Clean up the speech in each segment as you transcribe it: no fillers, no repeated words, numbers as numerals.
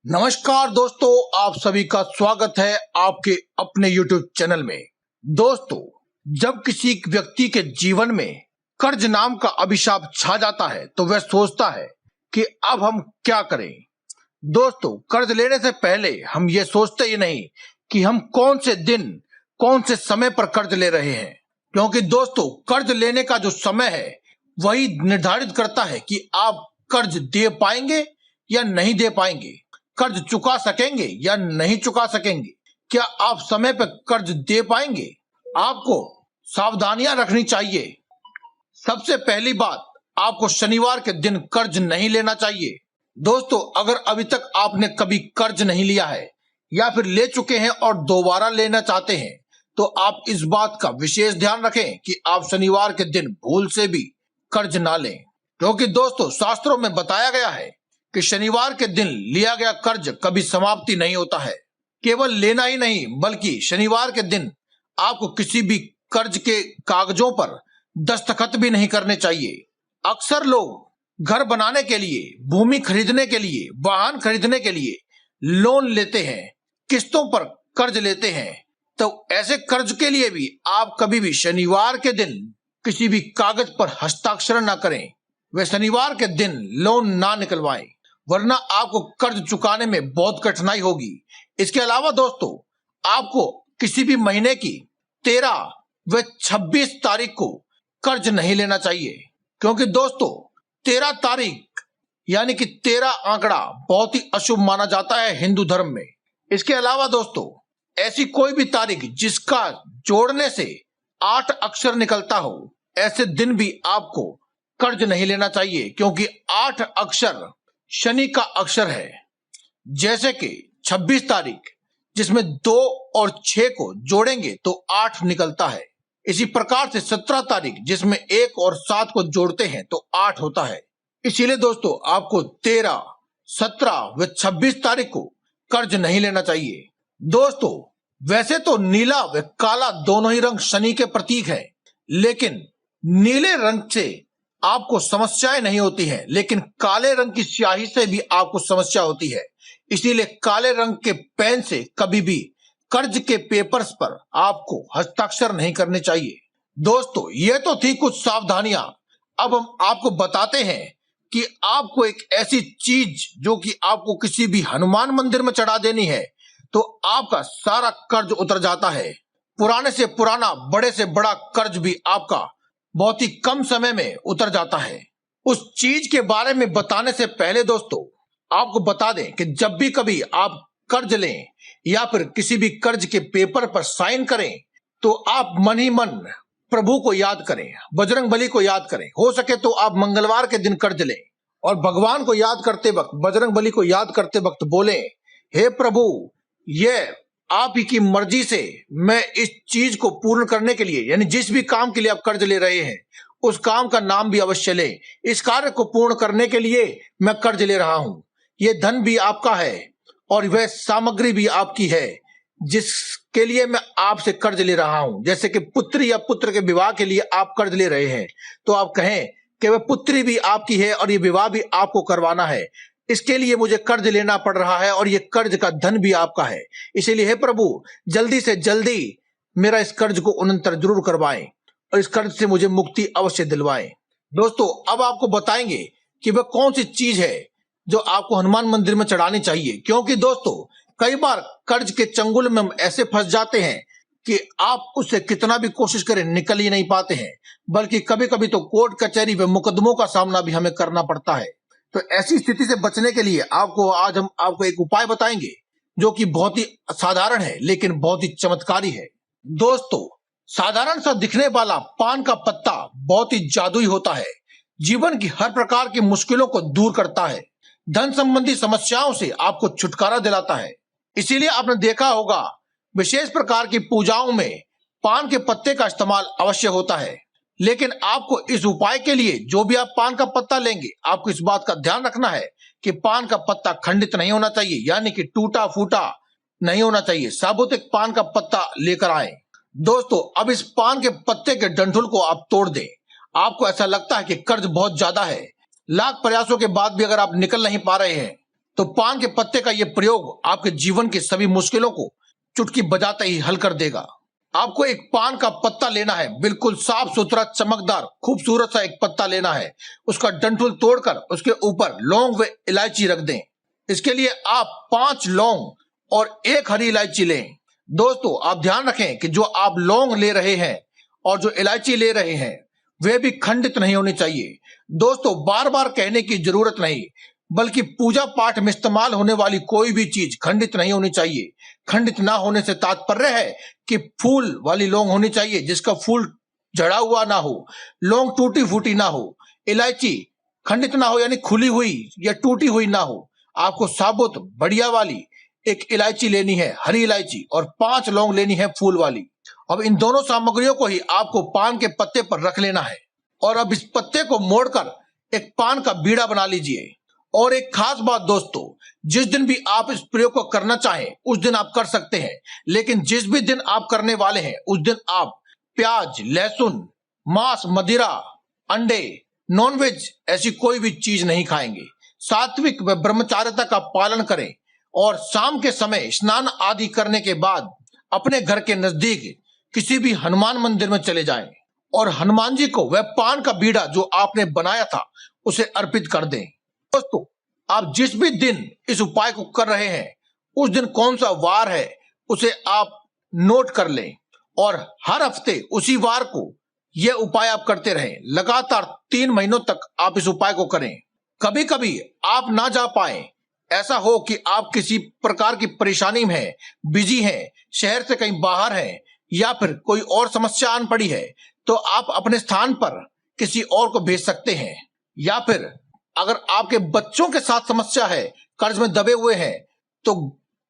नमस्कार दोस्तों, आप सभी का स्वागत है आपके अपने YouTube चैनल में। दोस्तों, जब किसी व्यक्ति के जीवन में कर्ज नाम का अभिशाप छा जाता है तो वह सोचता है कि अब हम क्या करें। दोस्तों, कर्ज लेने से पहले हम ये सोचते ही नहीं कि हम कौन से दिन कौन से समय पर कर्ज ले रहे हैं, क्योंकि दोस्तों कर्ज लेने का जो समय है वही निर्धारित करता है कि आप कर्ज दे पाएंगे या नहीं दे पाएंगे, कर्ज चुका सकेंगे या नहीं चुका सकेंगे, क्या आप समय पर कर्ज दे पाएंगे। आपको सावधानियां रखनी चाहिए। सबसे पहली बात, आपको शनिवार के दिन कर्ज नहीं लेना चाहिए। दोस्तों, अगर अभी तक आपने कभी कर्ज नहीं लिया है या फिर ले चुके हैं और दोबारा लेना चाहते हैं तो आप इस बात का विशेष ध्यान रखें कि आप शनिवार के दिन भूल से भी कर्ज ना लें, क्योंकि दोस्तों शास्त्रों में बताया गया है कि शनिवार के दिन लिया गया कर्ज कभी समाप्ति नहीं होता है। केवल लेना ही नहीं बल्कि शनिवार के दिन आपको किसी भी कर्ज के कागजों पर दस्तखत भी नहीं करने चाहिए। अक्सर लोग घर बनाने के लिए, भूमि खरीदने के लिए, वाहन खरीदने के लिए लोन लेते हैं, किस्तों पर कर्ज लेते हैं। तो ऐसे कर्ज के लिए भी आप कभी भी शनिवार के दिन किसी भी कागज पर हस्ताक्षर ना करें, वे शनिवार के दिन लोन ना निकलवाएं, वरना आपको कर्ज चुकाने में बहुत कठिनाई होगी। इसके अलावा दोस्तों, आपको किसी भी महीने की 13 व 26 तारीख को कर्ज नहीं लेना चाहिए, क्योंकि दोस्तों 13 तारीख यानी कि 13 आंकड़ा बहुत ही अशुभ माना जाता है हिंदू धर्म में। इसके अलावा दोस्तों, ऐसी कोई भी तारीख जिसका जोड़ने से 8 अक्षर निकलता हो, ऐसे दिन भी आपको कर्ज नहीं लेना चाहिए, क्योंकि 8 अक्षर शनि का अक्षर है। जैसे कि 26 तारीख जिसमें 2 और 6 को जोड़ेंगे तो 8 निकलता है। इसी प्रकार से 17 तारीख जिसमें 1 और 7 को जोड़ते हैं तो 8 होता है। इसीलिए दोस्तों आपको 13, 17 व 26 तारीख को कर्ज नहीं लेना चाहिए। दोस्तों, वैसे तो नीला व काला दोनों ही रंग शनि के प्रतीक है, लेकिन नीले रंग से आपको समस्याएं नहीं होती हैं, लेकिन काले रंग की स्याही से भी आपको समस्या होती है। इसीलिए काले रंग के पेन से कभी भी कर्ज के पेपर्स पर आपको हस्ताक्षर नहीं करने चाहिए। दोस्तों, ये तो थी कुछ सावधानियां। अब हम आपको बताते हैं कि आपको एक ऐसी चीज जो कि आपको किसी भी हनुमान मंदिर में चढ़ा देनी है तो आपका सारा कर्ज उतर जाता है। पुराने से पुराना, बड़े से बड़ा कर्ज भी आपका बहुत ही कम समय में उतर जाता है। उस चीज के बारे में बताने से पहले दोस्तों आपको बता दें कि जब भी कभी आप कर्ज लें या फिर किसी भी कर्ज के पेपर पर साइन करें तो आप मन ही मन प्रभु को याद करें, बजरंग बली को याद करें। हो सके तो आप मंगलवार के दिन कर्ज लें और भगवान को याद करते वक्त, बजरंग बली को याद करते वक्त बोले, हे प्रभु, ये आप ही की मर्जी से मैं इस चीज को पूर्ण करने के लिए, यानी जिस भी काम के लिए आप कर्ज ले रहे हैं उस काम का नाम भी अवश्य लें। इस कार्य को पूर्ण करने के लिए मैं कर्ज ले रहा हूं। ये धन भी आपका है और वह सामग्री भी आपकी है जिसके लिए मैं आपसे कर्ज ले रहा हूं। जैसे कि पुत्री या पुत्र के विवाह के लिए आप कर्ज ले रहे हैं तो आप कहें कि वह पुत्री भी आपकी है और ये विवाह भी आपको करवाना है, इसके लिए मुझे कर्ज लेना पड़ रहा है और ये कर्ज का धन भी आपका है। इसीलिए हे प्रभु, जल्दी से जल्दी मेरा इस कर्ज को उन्नतर जरूर करवाएं और इस कर्ज से मुझे मुक्ति अवश्य दिलवाएं। दोस्तों, अब आपको बताएंगे कि वह कौन सी चीज है जो आपको हनुमान मंदिर में चढ़ानी चाहिए, क्योंकि दोस्तों कई बार कर्ज के चंगुल में हम ऐसे फंस जाते हैं कि आप उससे कितना भी कोशिश करें निकल ही नहीं पाते हैं, बल्कि कभी कभी तो कोर्ट कचहरी व मुकदमों का सामना भी हमें करना पड़ता है। तो ऐसी स्थिति से बचने के लिए आज हम आपको एक उपाय बताएंगे जो कि बहुत ही साधारण है लेकिन बहुत ही चमत्कारी है। दोस्तों, साधारण सा दिखने वाला पान का पत्ता बहुत ही जादुई होता है। जीवन की हर प्रकार की मुश्किलों को दूर करता है, धन संबंधी समस्याओं से आपको छुटकारा दिलाता है। इसीलिए आपने देखा होगा विशेष प्रकार की पूजाओं में पान के पत्ते का इस्तेमाल अवश्य होता है। लेकिन आपको इस उपाय के लिए जो भी आप पान का पत्ता लेंगे, आपको इस बात का ध्यान रखना है कि पान का पत्ता खंडित नहीं होना चाहिए, यानी कि टूटा फूटा नहीं होना चाहिए। साबुत एक पान का पत्ता लेकर आए। दोस्तों, अब इस पान के पत्ते के डंठल को आप तोड़ दें। आपको ऐसा लगता है कि कर्ज बहुत ज्यादा है, लाख प्रयासों के बाद भी अगर आप निकल नहीं पा रहे हैं तो पान के पत्ते का यह प्रयोग आपके जीवन की सभी मुश्किलों को चुटकी बजाते ही हल कर देगा। आपको एक पान का पत्ता लेना है, बिल्कुल साफ सुथरा, चमकदार, खूबसूरत सा एक पत्ता लेना है। उसका डंठल तोड़कर उसके ऊपर लौंग व इलायची रख दें। इसके लिए आप 5 लौंग और 1 हरी इलायची लें। दोस्तों, आप ध्यान रखें कि जो आप लौंग ले रहे हैं और जो इलायची ले रहे हैं वे भी खंडित नहीं होनी चाहिए। दोस्तों, बार बार कहने की जरूरत नहीं, बल्कि पूजा पाठ में इस्तेमाल होने वाली कोई भी चीज खंडित नहीं होनी चाहिए। खंडित ना होने से तात्पर्य है कि फूल वाली लौंग होनी चाहिए, जिसका फूल झड़ा हुआ ना हो, लौंग टूटी फूटी ना हो, इलायची खंडित ना हो यानी खुली हुई या टूटी हुई ना हो। आपको साबुत बढ़िया वाली एक इलायची लेनी है, हरी इलायची, और 5 लौंग लेनी है फूल वाली। अब इन दोनों सामग्रियों को ही आपको पान के पत्ते पर रख लेना है और अब इस पत्ते को मोड़कर एक पान का बीड़ा बना लीजिए। और एक खास बात दोस्तों, जिस दिन भी आप इस प्रयोग को करना चाहें उस दिन आप कर सकते हैं, लेकिन जिस भी दिन आप करने वाले हैं उस दिन आप प्याज, लहसुन, मांस, मदिरा, अंडे, नॉनवेज ऐसी कोई भी चीज नहीं खाएंगे। सात्विक व ब्रह्मचार्यता का पालन करें और शाम के समय स्नान आदि करने के बाद अपने घर के नजदीक किसी भी हनुमान मंदिर में चले जाएं और हनुमान जी को वह पान का बीड़ा जो आपने बनाया था उसे अर्पित कर दें। दोस्तों, आप जिस भी दिन इस उपाय को कर रहे हैं उस दिन कौन सा वार है उसे आप नोट कर लें और हर हफ्ते उसी वार को यह उपाय आप करते रहें। लगातार 3 महीनों तक आप इस उपाय को करें। कभी कभी आप ना जा पाए, ऐसा हो कि आप किसी प्रकार की परेशानी में हैं, बिजी हैं, शहर से कहीं बाहर हैं या फिर कोई और समस्या आन पड़ी है, तो आप अपने स्थान पर किसी और को भेज सकते हैं। या फिर अगर आपके बच्चों के साथ समस्या है, कर्ज में दबे हुए हैं, तो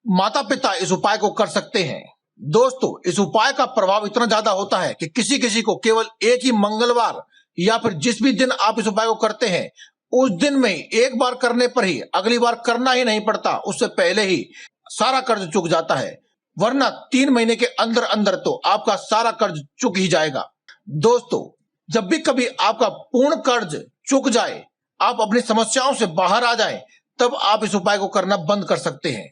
माता पिता इस उपाय को कर सकते हैं। दोस्तों, इस उपाय का प्रभाव इतना ज्यादा होता है कि किसी किसी को केवल एक ही मंगलवार या फिर जिस भी दिन आप इस उपाय को करते हैं उस दिन में एक बार करने पर ही अगली बार करना ही नहीं पड़ता, उससे पहले ही सारा कर्ज चुक जाता है, वरना 3 महीने के अंदर अंदर तो आपका सारा कर्ज चुक ही जाएगा। दोस्तों, जब भी कभी आपका पूर्ण कर्ज चुक जाए, आप अपनी समस्याओं से बाहर आ जाएं, तब आप इस उपाय को करना बंद कर सकते हैं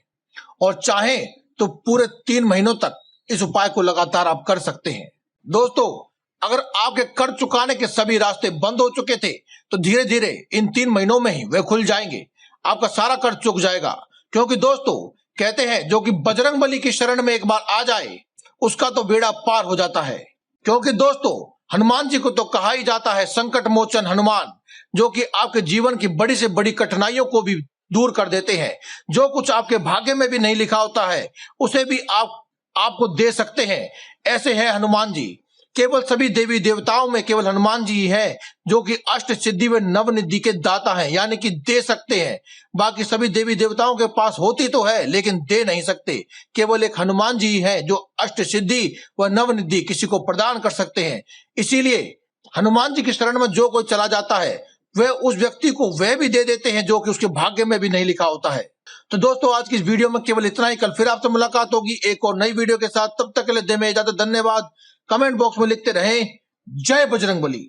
और चाहें तो पूरे 3 महीनों तक इस उपाय को लगातार आप कर सकते हैं। दोस्तों, अगर आपके कर्ज चुकाने के सभी रास्ते बंद हो चुके थे तो धीरे धीरे इन 3 महीनों में ही वे खुल जाएंगे, आपका सारा कर्ज चुक जाएगा। क्योंकि दोस्तों, कहते हैं जो कि बजरंग बली की शरण में एक बार आ जाए उसका तो बेड़ा पार हो जाता है। क्योंकि दोस्तों, हनुमान जी को तो कहा ही जाता है संकट मोचन हनुमान, जो कि आपके जीवन की बड़ी से बड़ी कठिनाइयों को भी दूर कर देते हैं। जो कुछ आपके भाग्य में भी नहीं लिखा होता है उसे भी आपको दे सकते हैं। ऐसे हैं हनुमान जी। केवल सभी देवी देवताओं में केवल हनुमान जी ही है जो कि अष्ट सिद्धि व नवनिधि के दाता हैं, यानी कि दे सकते हैं। बाकी सभी देवी देवताओं के पास होती तो है लेकिन दे नहीं सकते। केवल एक हनुमान जी ही है जो अष्ट सिद्धि व नवनिधि किसी को प्रदान कर सकते हैं। इसीलिए हनुमान जी की शरण में जो कोई चला जाता है वह उस व्यक्ति को वह भी दे देते हैं जो कि उसके भाग्य में भी नहीं लिखा होता है। तो दोस्तों, आज की इस वीडियो में केवल इतना ही। कल फिर आपसे मुलाकात होगी एक और नई वीडियो के साथ। तब तक के लिए दे में इजाजत। धन्यवाद। कमेंट बॉक्स में लिखते रहें जय बजरंगबली।